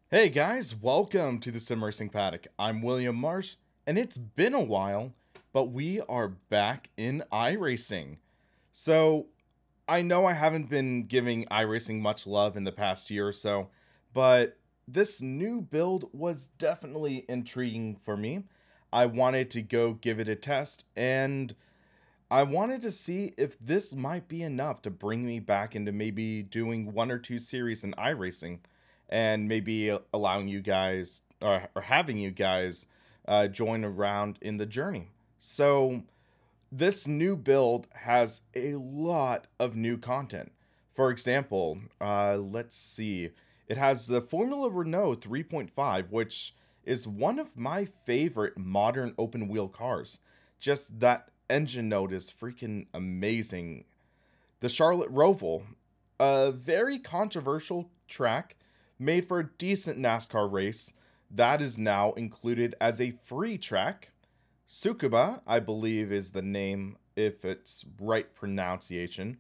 Hey guys, welcome to the SimRacingPaddock. I'm William Marsh, and it's been a while, but we are back in iRacing. So, I know I haven't been giving iRacing much love in the past year or so, but this new build was definitely intriguing for me. I wanted to go give it a test, and I wanted to see if this might be enough to bring me back into maybe doing one or two series in iRacing and maybe allowing you guys or having you guys join around in the journey. So, this new build has a lot of new content. For example, let's see. It has the Formula Renault 3.5, which is one of my favorite modern open wheel cars. Just that engine note is freaking amazing. The Charlotte Roval, a very controversial track made for a decent NASCAR race, that is now included as a free track. Tsukuba, I believe is the name, if it's right pronunciation,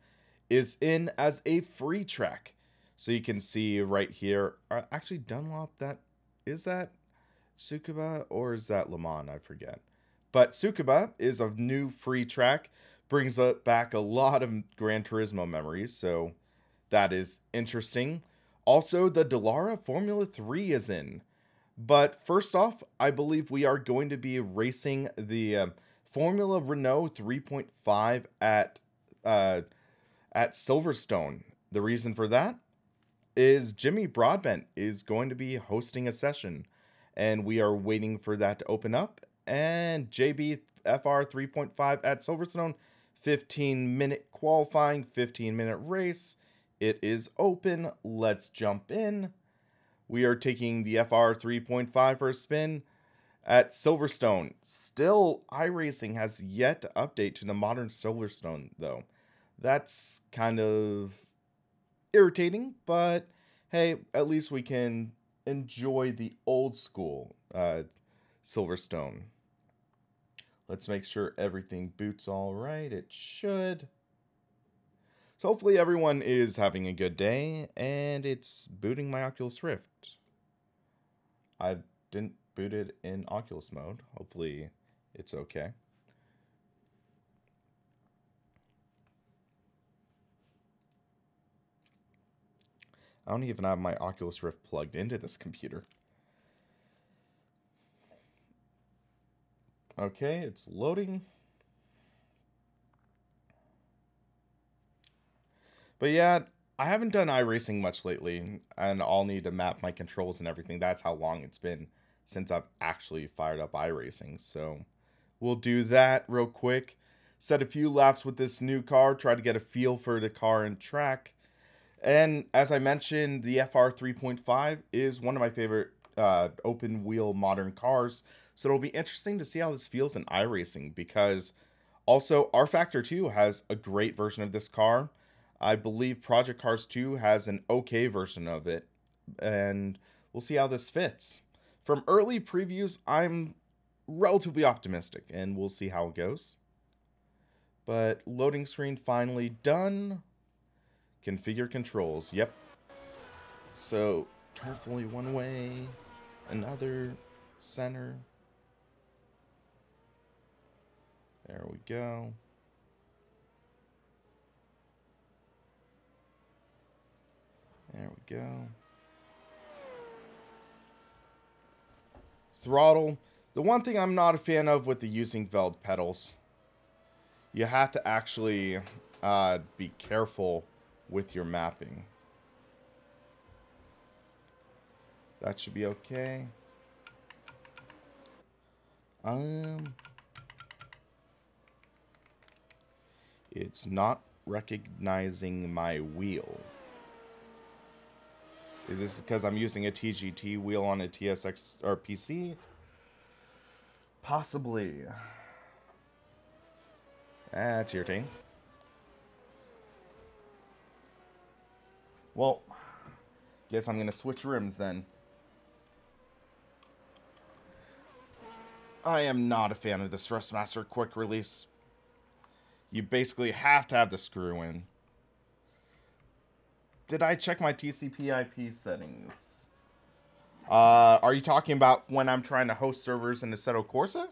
is in as a free track. So you can see right here, actually Dunlop, is that Tsukuba or is that Le Mans? I forget. But Tsukuba is a new free track, brings back a lot of Gran Turismo memories, so that is interesting. Also, the Dallara Formula 3 is in. But first off, I believe we are going to be racing the Formula Renault 3.5 at Silverstone. The reason for that is Jimmy Broadbent is going to be hosting a session, and we are waiting for that to open up. And JBFR 3.5 at Silverstone, 15-minute qualifying, 15-minute race. It is open. Let's jump in. We are taking the FR 3.5 for a spin at Silverstone. Still, iRacing has yet to update to the modern Silverstone, though. That's kind of irritating, but hey, at least we can enjoy the old school Silverstone. Let's make sure everything boots all right. It should. So hopefully everyone is having a good day, and it's booting my Oculus Rift. I didn't boot it in Oculus mode. Hopefully it's okay. I don't even have my Oculus Rift plugged into this computer. Okay, it's loading. But yeah, I haven't done iRacing much lately, and I'll need to map my controls and everything. That's how long it's been since I've actually fired up iRacing. So we'll do that real quick. Set a few laps with this new car, try to get a feel for the car and track. And as I mentioned, the FR 3.5 is one of my favorite open wheel modern cars. So it'll be interesting to see how this feels in iRacing, because also R Factor 2 has a great version of this car. I believe Project Cars 2 has an okay version of it, and we'll see how this fits. From early previews, I'm relatively optimistic, and we'll see how it goes. But loading screen finally done. Configure controls. Yep. So, turn fully one way, another, center. There we go. There we go. Throttle. The one thing I'm not a fan of with the Heusinkveld pedals, you have to actually be careful with your mapping. That should be okay. It's not recognizing my wheel. Is this because I'm using a TGT wheel on a TSX or PC? Possibly. That's irritating. Well, guess I'm gonna switch rims then. I am not a fan of this Thrustmaster quick release. You basically have to have the screw in. Did I check my TCP/IP settings? Are you talking about when I'm trying to host servers in Assetto Corsa?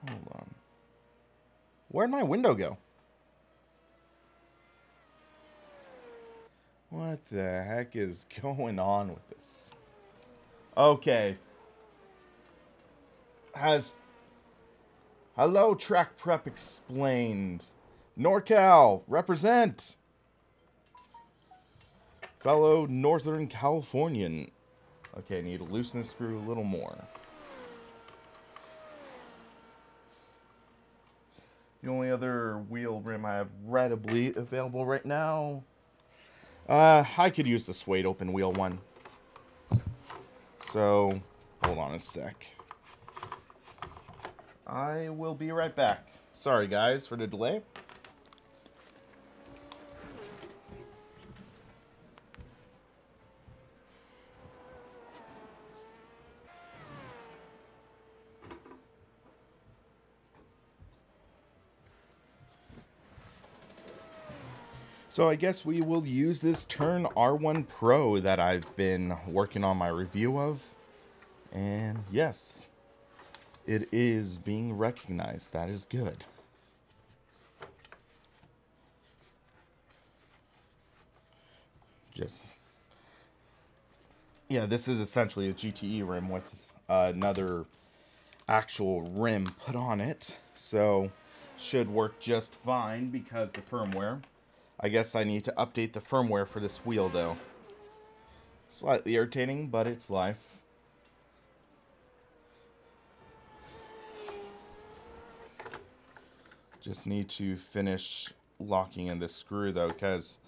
Hold on. Where'd my window go? What the heck is going on with this? Okay. Hello, Track Prep Explained. NorCal, represent. Fellow Northern Californian. Okay, need to loosen the screw a little more. The only other wheel rim I have readily available right now. I could use the suede open wheel one. So, hold on a sec. I will be right back. Sorry guys for the delay. So I guess we will use this Turn R1 Pro that I've been working on my review of. And yes, it is being recognized. That is good. Yeah, this is essentially a GTE rim with another actual rim put on it. So should work just fine because the firmware. I guess I need to update the firmware for this wheel, though. Slightly irritating, but it's life. Just need to finish locking in this screw, though, because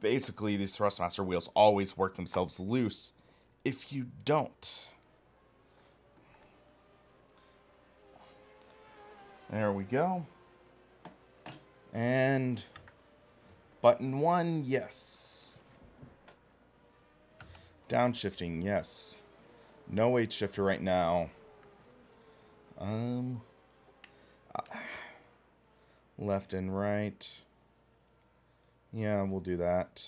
basically these Thrustmaster wheels always work themselves loose if you don't. There we go. And button 1, yes. Downshifting, yes. No H shifter right now. Left and right. Yeah, we'll do that.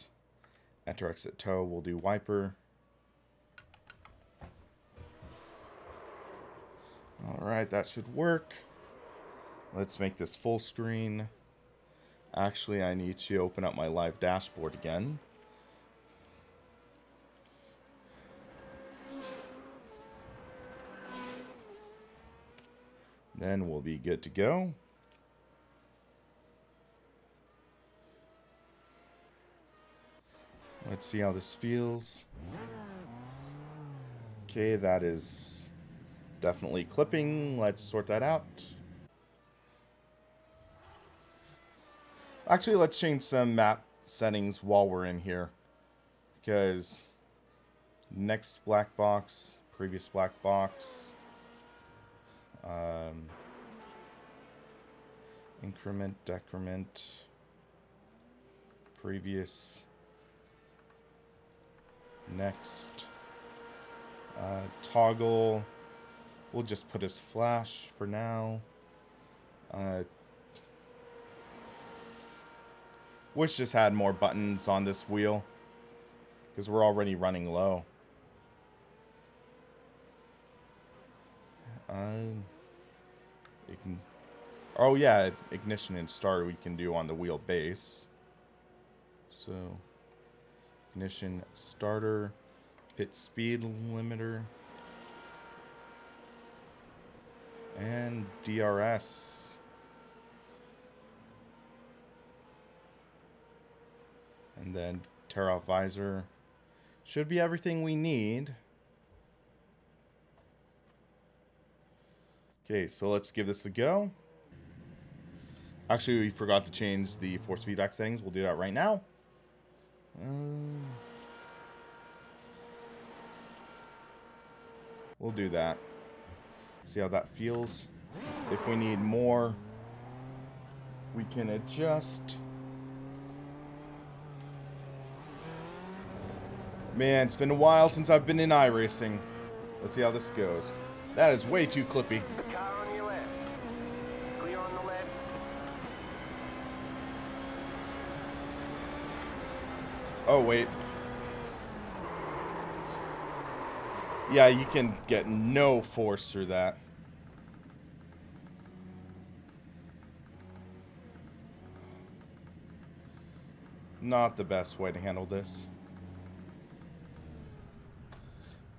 Enter exit toe, we'll do wiper. Alright, that should work. Let's make this full screen. Actually, I need to open up my live dashboard again. Then we'll be good to go. Let's see how this feels. Okay, that is definitely clipping. Let's sort that out. Actually, let's change some map settings while we're in here. Because next black box, previous black box, increment, decrement, previous, next, toggle, we'll just put as flash for now. Wish just had more buttons on this wheel, because we're already running low. Oh yeah, ignition and start we can do on the wheel base. So, ignition, starter, pit speed limiter, and DRS. And then tear off visor. Should be everything we need. Okay, so let's give this a go. Actually, we forgot to change the force feedback settings. We'll do that right now. We'll do that. See how that feels. If we need more, we can adjust. Man, it's been a while since I've been in iRacing. Let's see how this goes. That is way too clippy. Car on your left. Clear on the left. Oh, wait. Yeah, you can get no force through that. Not the best way to handle this.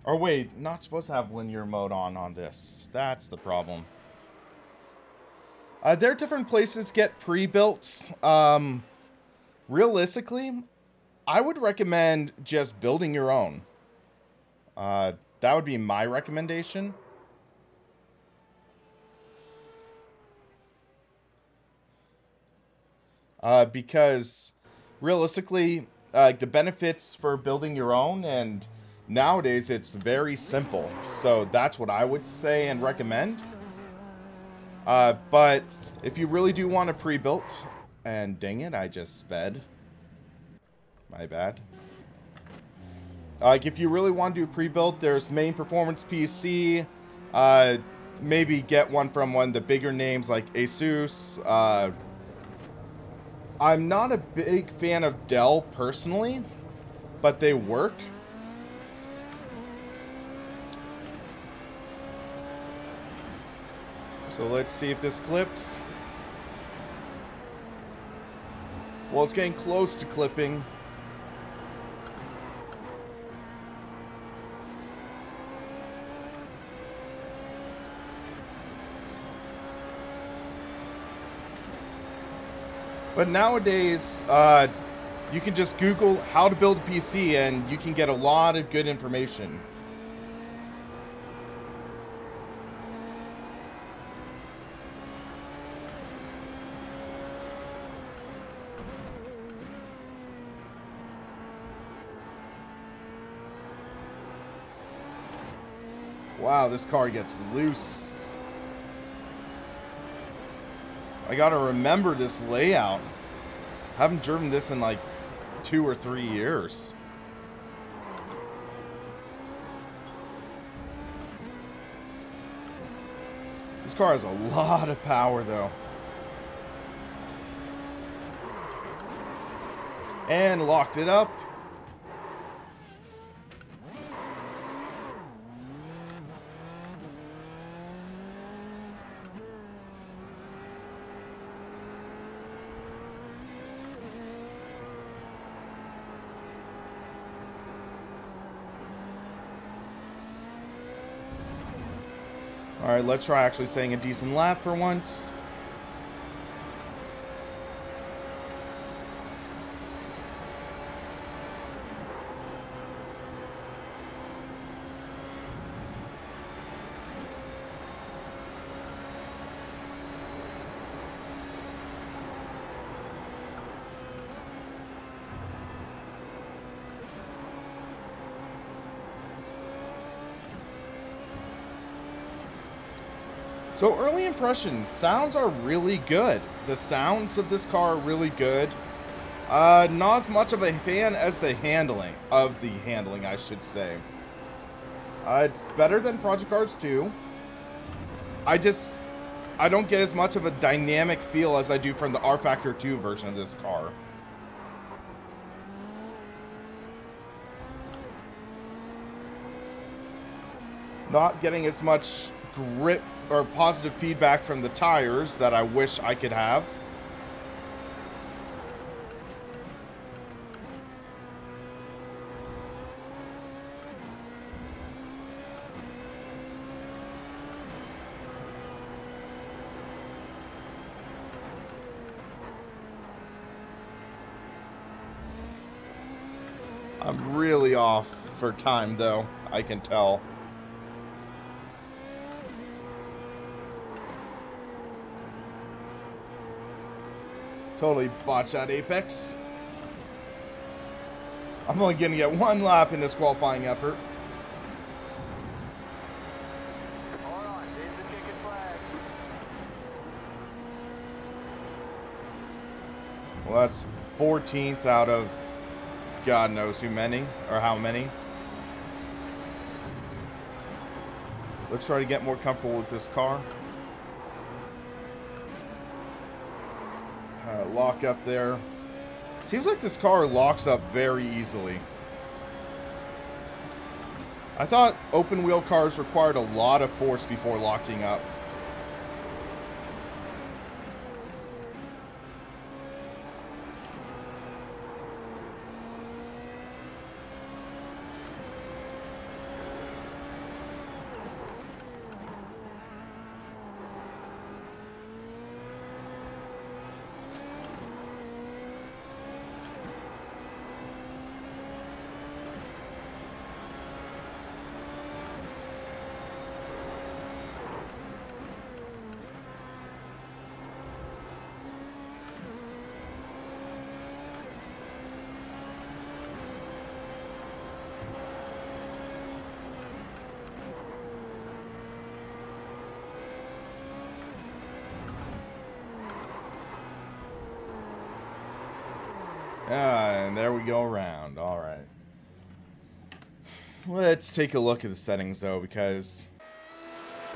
Or wait, not supposed to have linear mode on this. That's the problem. There are different places to get pre-built. Realistically, I would recommend just building your own. That would be my recommendation. Because realistically, the benefits for building your own, and nowadays it's very simple. So that's what I would say and recommend. But if you really do want a pre-built, and dang it, I just sped. My bad. Like, if you really want to do pre-built, there's Main Performance PC. Maybe get one from one of the bigger names like Asus. I'm not a big fan of Dell personally, but they work. So let's see if this clips. Well, it's getting close to clipping. But nowadays, you can just Google how to build a PC and you can get a lot of good information. Wow, this car gets loose. I gotta remember this layout. I haven't driven this in like 2 or 3 years. This car has a lot of power though. And locked it up. Alright, let's try actually staying a decent lap for once. So early impressions, sounds are really good. The sounds of this car are really good. Not as much of a fan as the handling, I should say. It's better than Project Cars 2. I don't get as much of a dynamic feel as I do from the R Factor 2 version of this car. Not getting as much grip or positive feedback from the tires that I wish I could have. I'm really off for time though, I can tell. Totally botched that apex. I'm only going to get 1 lap in this qualifying effort. Hold on, here's the chicken flag. Well, that's 14th out of God knows who many, or how many. Let's try to get more comfortable with this car. Lock up there. Seems like this car locks up very easily. I thought open wheel cars required a lot of force before locking up. And there we go around. All right. Let's take a look at the settings, though, because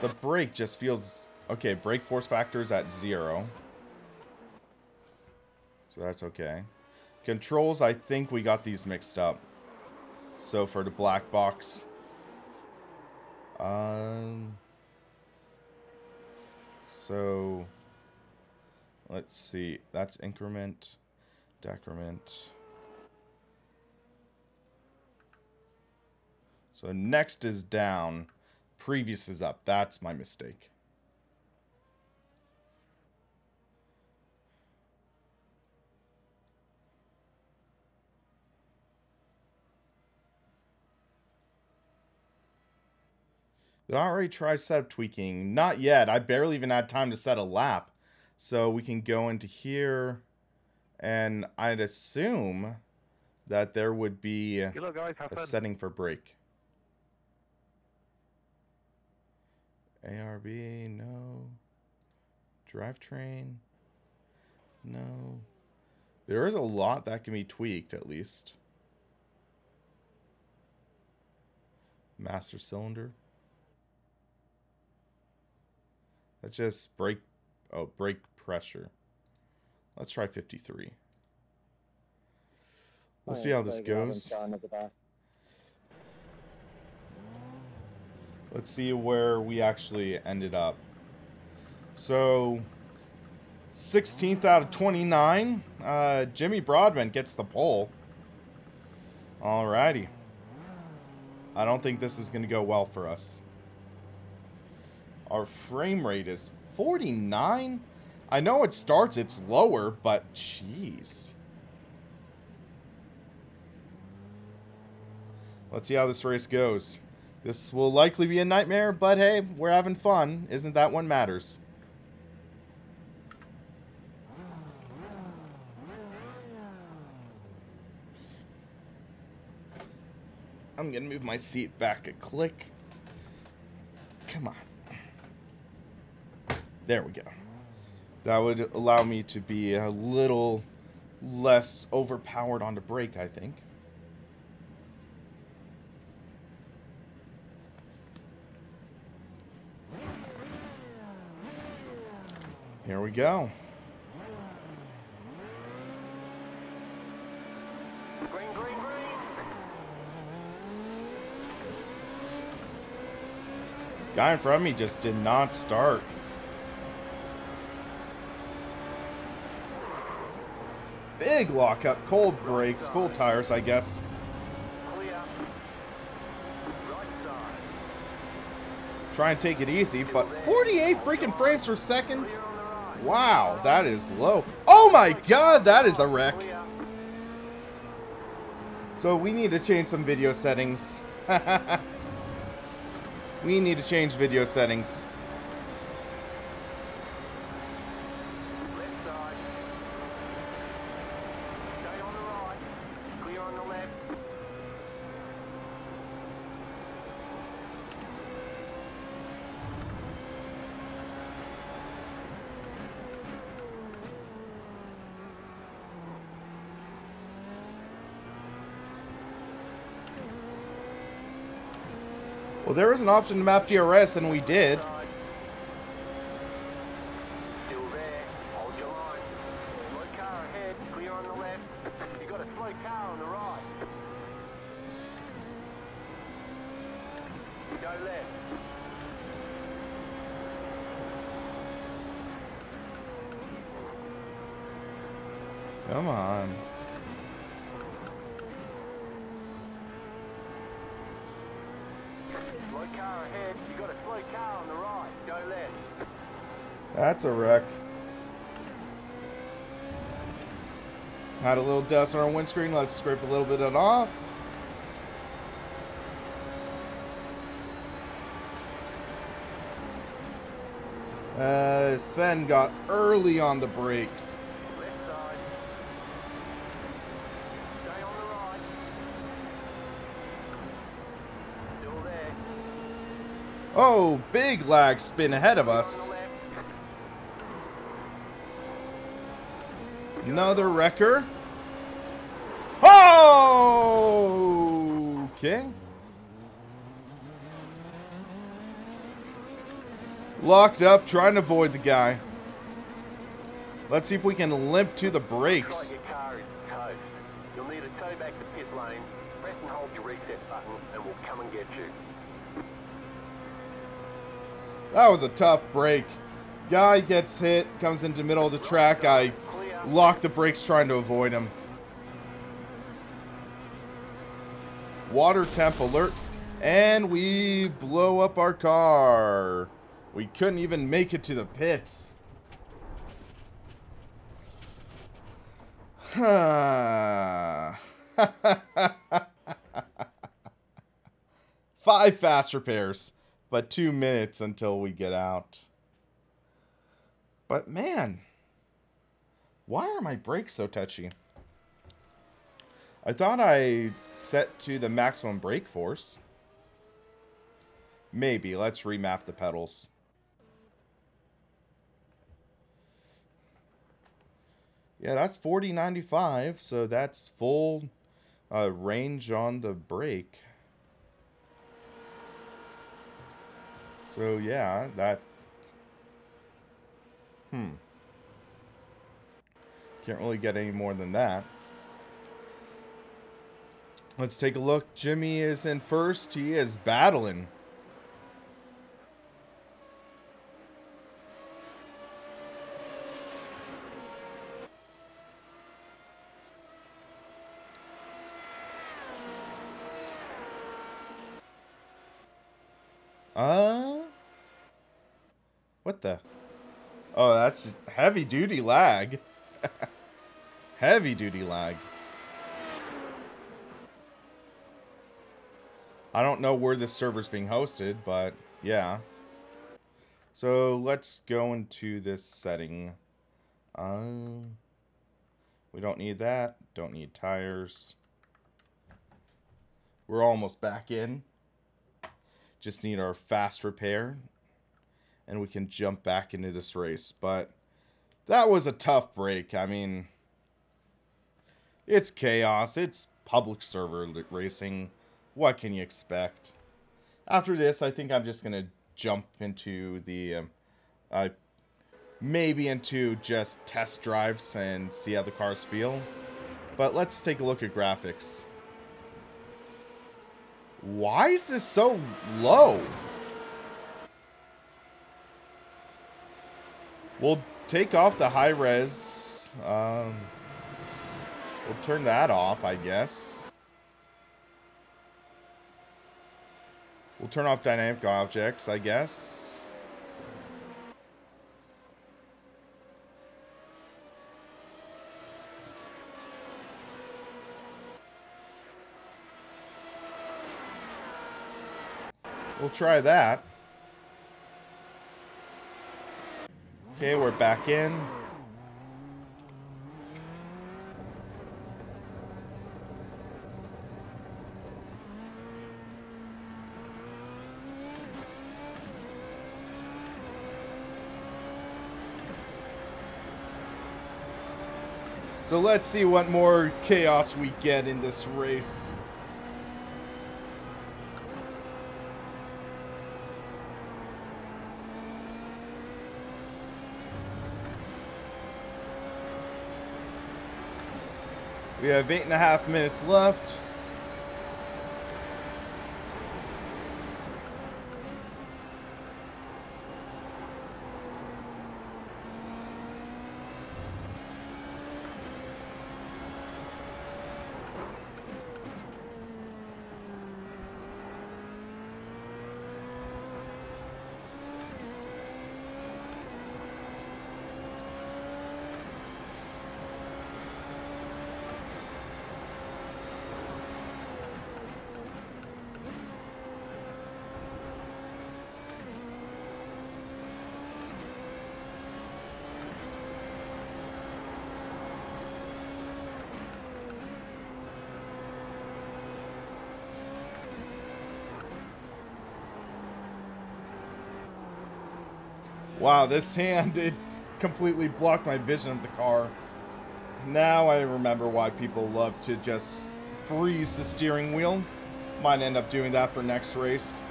the brake just feels... Okay, brake force factor is at 0. So that's okay. Controls, I think we got these mixed up. So for the black box... So... Let's see. That's increment... Decrement. So next is down. Previous is up. That's my mistake. Did I already try setup tweaking? Not yet. I barely even had time to set a lap. So we can go into here. And I'd assume that there would be a setting for brake. ARB, no. Drivetrain, no. There is a lot that can be tweaked, at least. Master cylinder. That's just brake, oh, brake pressure. Let's try 53. We'll see how this goes. Let's see where we actually ended up. So, 16th out of 29. Jimmy Broadbent gets the pole. Alrighty. I don't think this is going to go well for us. Our frame rate is 49. I know it starts, it's lower, but jeez. Let's see how this race goes. This will likely be a nightmare, but hey, we're having fun. Isn't that what matters? I'm gonna move my seat back a click. Come on. There we go. That would allow me to be a little less overpowered on the brake, I think. Here we go. Green, green, green. Guy in front of me just did not start. Big lockup, cold brakes, cold tires, I guess. Clear. Right side. Try and take it easy, but 48 freaking frames per second? Clear on the right. Wow, that is low. Oh my god, that is a wreck. Clear. So we need to change some video settings. We need to change video settings. Left side. Stay on the right. Clear on the left. Well, there was an option to map DRS, and we did. Side. Still there. Hold your line. Slow car ahead. Clear on the left. Come on. Slow car ahead. You got a slow car on the right. Go left. That's a wreck. Had a little dust on our windscreen. Let's scrape a little bit of it off. Sven got early on the brakes. Left side. Stay on the right. Still there. Oh, big lag spin ahead of On the us. left. Another wrecker. Oh! Okay. Locked up, trying to avoid the guy. Let's see if we can limp to the Looks brakes. like your car is toast. You'll need to tow back to pit lane, press and hold your reset button, and we'll come and get you. That was a tough break. Guy gets hit, comes into the middle of the track. I lock the brakes trying to avoid him. Water temp alert. And we blow up our car. We couldn't even make it to the pits. 5 fast repairs, but 2 minutes until we get out. But man, why are my brakes so touchy? I thought I set to the maximum brake force. Maybe. Let's remap the pedals. Yeah, that's 40-95, so that's full range on the brake. So yeah, that... Can't really get any more than that. Let's take a look. Jimmy is in first. He is battling. What the? Oh, that's heavy duty lag. Heavy duty lag. I don't know where this server's being hosted, but yeah. So let's go into this setting. We don't need that. Don't need tires. We're almost back in. Just need our fast repair. And we can jump back into this race. But that was a tough break. I mean, it's chaos. It's public server racing. What can you expect? After this, I think I'm just going to jump into the... maybe into just test drives and see how the cars feel. But let's take a look at graphics. Why is this so low? We'll take off the high res. We'll turn that off, I guess. We'll turn off dynamic objects, I guess. We'll try that. Okay, we're back in. So let's see what more chaos we get in this race. We have 8.5 minutes left. Wow, this hand, it completely blocked my vision of the car. Now I remember why people love to just freeze the steering wheel. Might end up doing that for next race.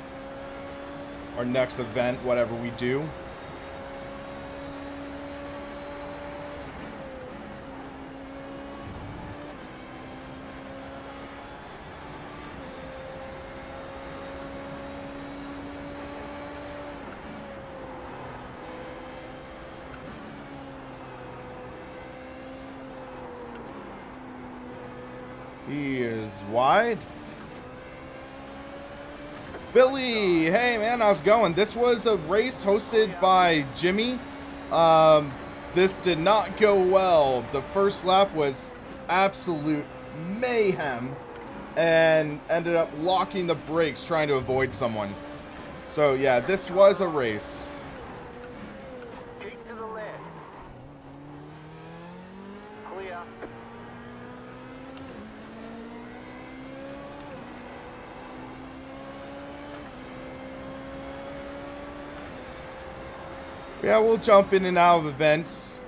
Or next event, whatever we do. He is wide. Billy, hey man, how's it going? This was a race hosted by Jimmy. This did not go well. The first lap was absolute mayhem and ended up locking the brakes trying to avoid someone. So yeah, this was a race. Keep to the left. Clear. Yeah, we'll jump in and out of events.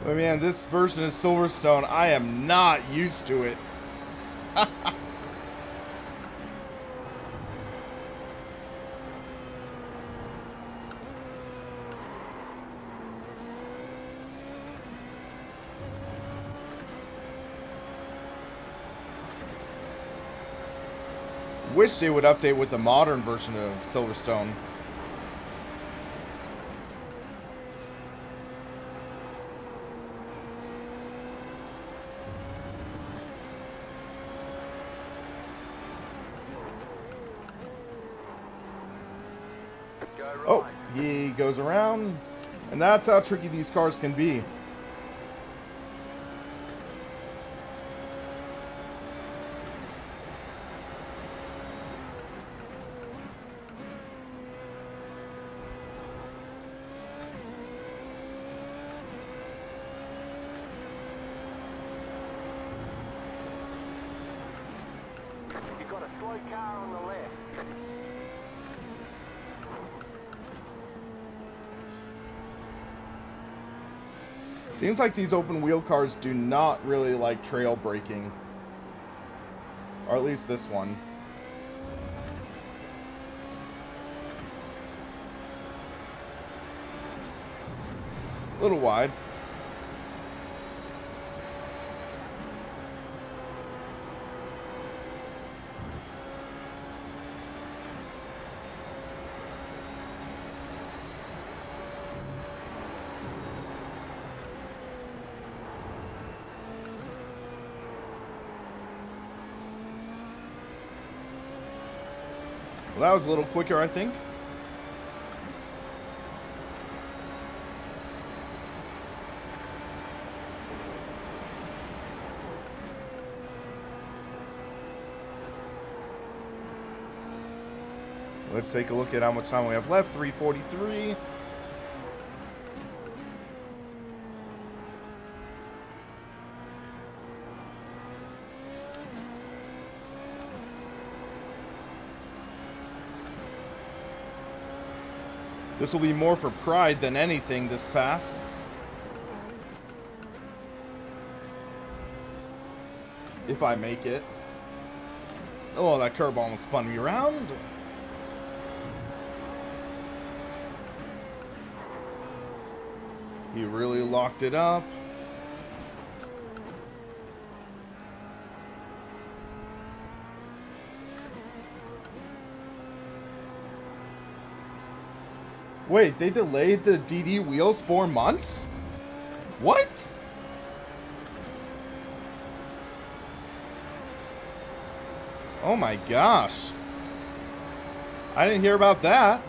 But man, this version of Silverstone, I am not used to it. Wish they would update with the modern version of Silverstone. Oh, he goes around, and that's how tricky these cars can be. You've got a slow car on the left. Seems like these open wheel cars do not really like trail braking. Or at least this one. A little wide. Well, that was a little quicker, I think. Let's take a look at how much time we have left. 3:43. This will be more for pride than anything, this pass. If I make it. Oh, that curb almost spun me around. He really locked it up. Wait, they delayed the DD wheels 4 months? What? Oh my gosh. I didn't hear about that.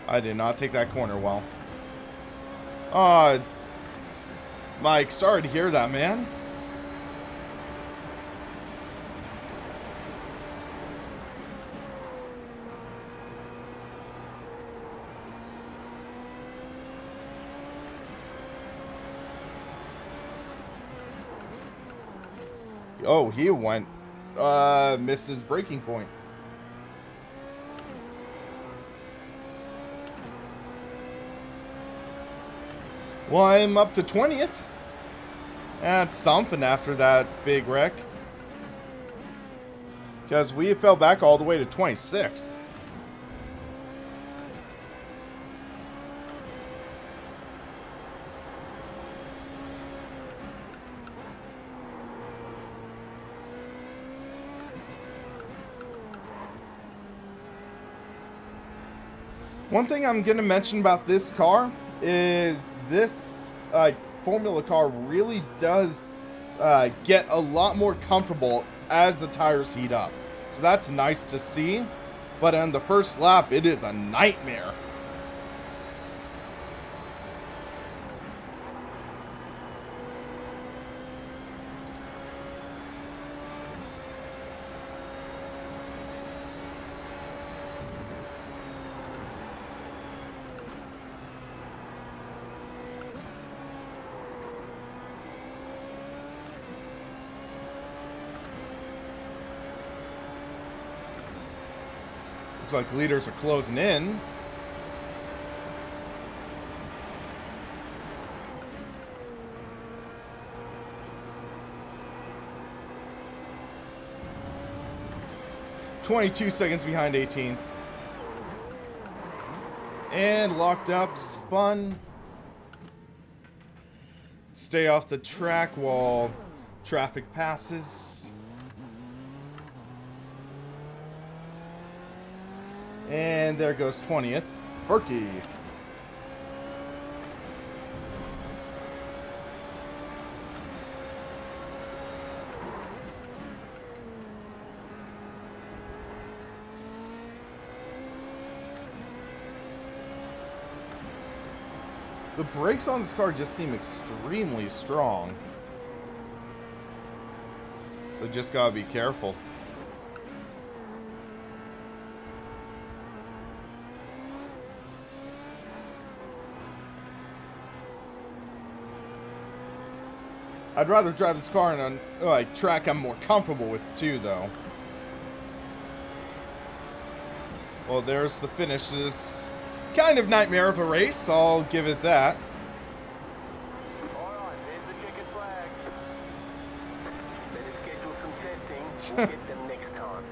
I did not take that corner well. Mike, sorry to hear that, man. Oh, he went, missed his braking point. Well, I'm up to 20th. That's something after that big wreck. Because we fell back all the way to 26th. One thing I'm going to mention about this car is this Formula car really does get a lot more comfortable as the tires heat up. So that's nice to see. But on the first lap, it is a nightmare. Looks like leaders are closing in. "22 seconds behind 18th. And locked up, spun. Stay off the track while traffic passes. And there goes 20th. Berkey. The brakes on this car just seem extremely strong. So just gotta be careful. I'd rather drive this car on a track I'm more comfortable with too, though. Well, there's the finish. This kind of nightmare of a race, I'll give it that. Alright, there's the checkered flag. Better schedule some testing. We'll get them next time.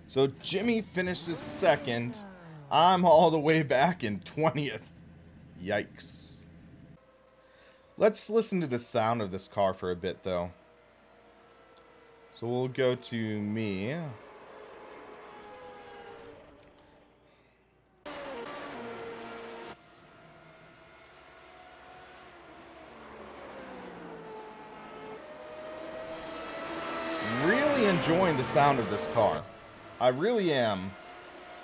So Jimmy finishes second. I'm all the way back in 20th. Yikes. Let's listen to the sound of this car for a bit, though. So we'll go to me. Really enjoying the sound of this car. I really am.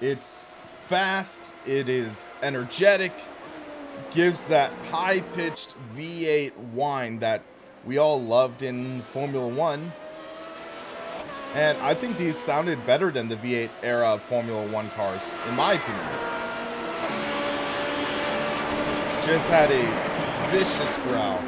It's fast, it is energetic, gives that high-pitched V8 whine that we all loved in Formula 1. And I think these sounded better than the V8 era of Formula 1 cars, in my opinion. Just had a vicious growl.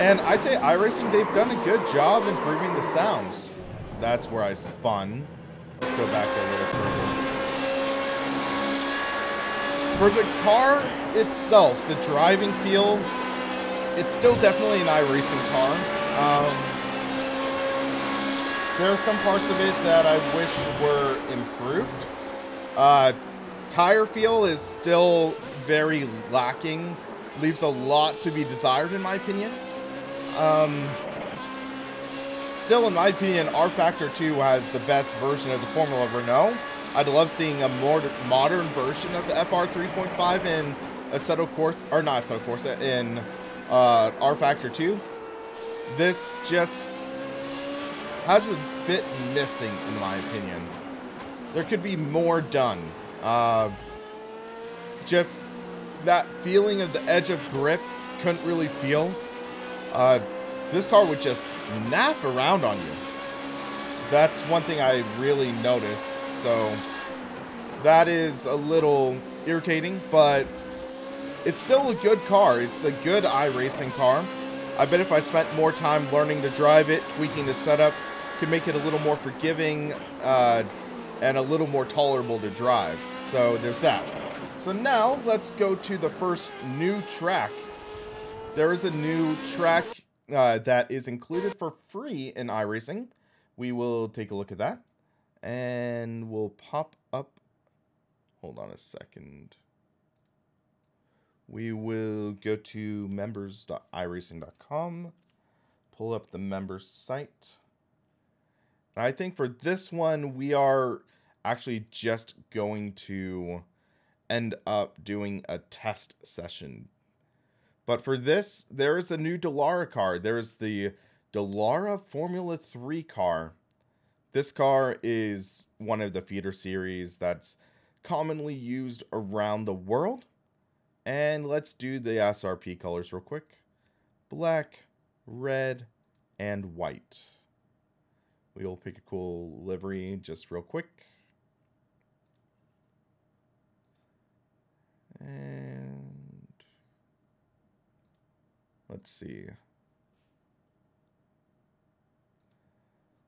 And I'd say iRacing, they've done a good job improving the sounds. That's where I spun. Let's go back a little further. For the car itself, the driving feel, it's still definitely an iRacing car. There are some parts of it that I wish were improved. Tire feel is still very lacking. Leaves a lot to be desired, in my opinion. Still, in my opinion, R Factor 2 has the best version of the Formula Renault. I'd love seeing a more modern version of the FR 3.5 in Assetto Corsa, or not Assetto Corsa, in R Factor 2. This just has a bit missing, in my opinion. There could be more done. Just that feeling of the edge of grip, couldn't really feel. This car would just snap around on you. That's one thing I really noticed. So that is a little irritating, but it's still a good car. It's a good iRacing car. I bet if I spent more time learning to drive it, tweaking the setup, could make it a little more forgiving and a little more tolerable to drive. So there's that. So now let's go to the first new track. There is a new track that is included for free in iRacing. We will take a look at that. And we'll pop up. Hold on a second. We will go to members.iracing.com. Pull up the members site. And I think for this one, we are actually just going to end up doing a test session. But for this, there is a new Dallara car. There's the Dallara Formula 3 car. This car is one of the feeder series that's commonly used around the world. And let's do the SRP colors real quick. Black, red, and white. We will pick a cool livery just real quick. And let's see.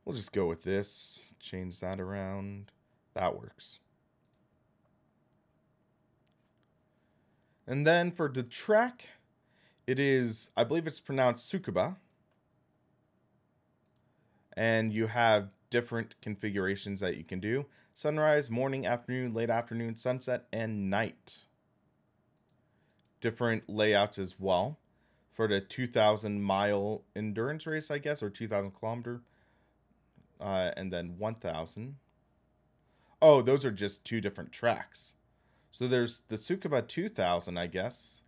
We'll just go with this. Change that around. That works. And then for the track, it is, I believe it's pronounced Tsukuba. And you have different configurations that you can do. Sunrise, morning, afternoon, late afternoon, sunset, and night. Different layouts as well. For the 2,000 mile endurance race, I guess, or 2,000 kilometer. And then 1,000. Oh, those are just two different tracks. So there's the Tsukuba 2000, I guess,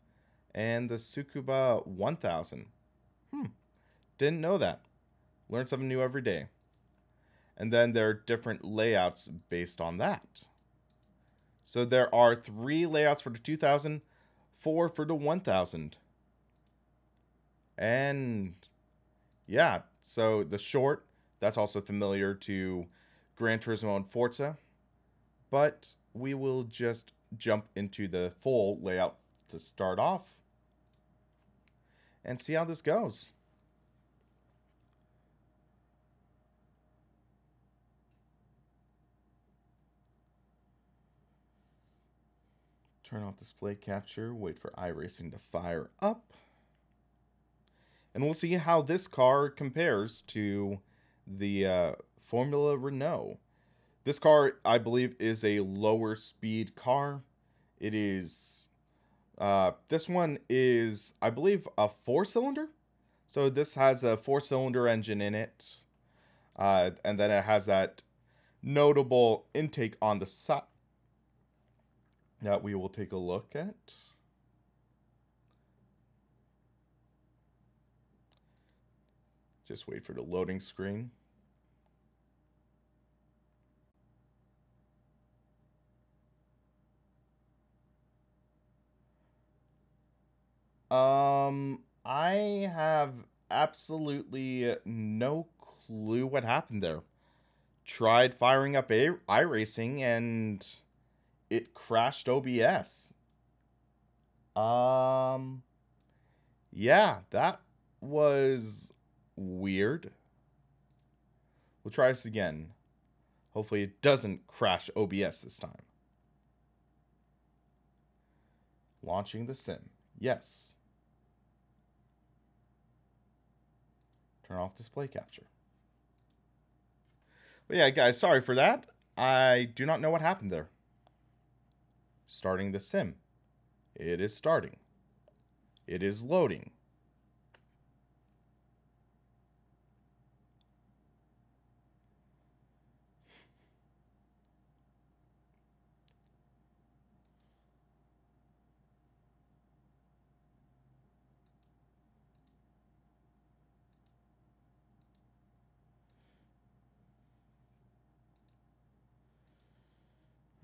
and the Tsukuba 1000. Didn't know that. Learn something new every day. And then there are different layouts based on that. So there are 3 layouts for the 2000, 4 for the 1000. And yeah, so the short, that's also familiar to Gran Turismo and Forza. But we will just jump into the full layout to start off and see how this goes. Turn off display capture, wait for iRacing to fire up. And we'll see how this car compares to the Formula Renault. This car, I believe, is a lower speed car. It is, this one is, I believe, a 4-cylinder. So this has a 4-cylinder engine in it. And then it has that notable intake on the side that we will take a look at. Just wait for the loading screen. I have absolutely no clue what happened there. Tried firing up iRacing and it crashed OBS. Yeah, that was weird. We'll try this again. Hopefully it doesn't crash OBS this time. Launching the sim. Yes. Turn off display capture. But yeah, guys, sorry for that. I do not know what happened there. Starting the sim. It is starting. It is loading.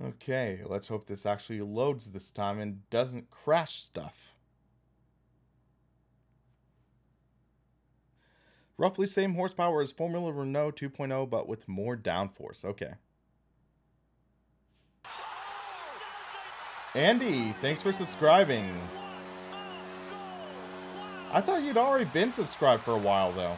Okay, let's hope this actually loads this time and doesn't crash stuff. Roughly same horsepower as Formula Renault 2.0, but with more downforce. Okay. Andy, thanks for subscribing. I thought you'd already been subscribed for a while, though.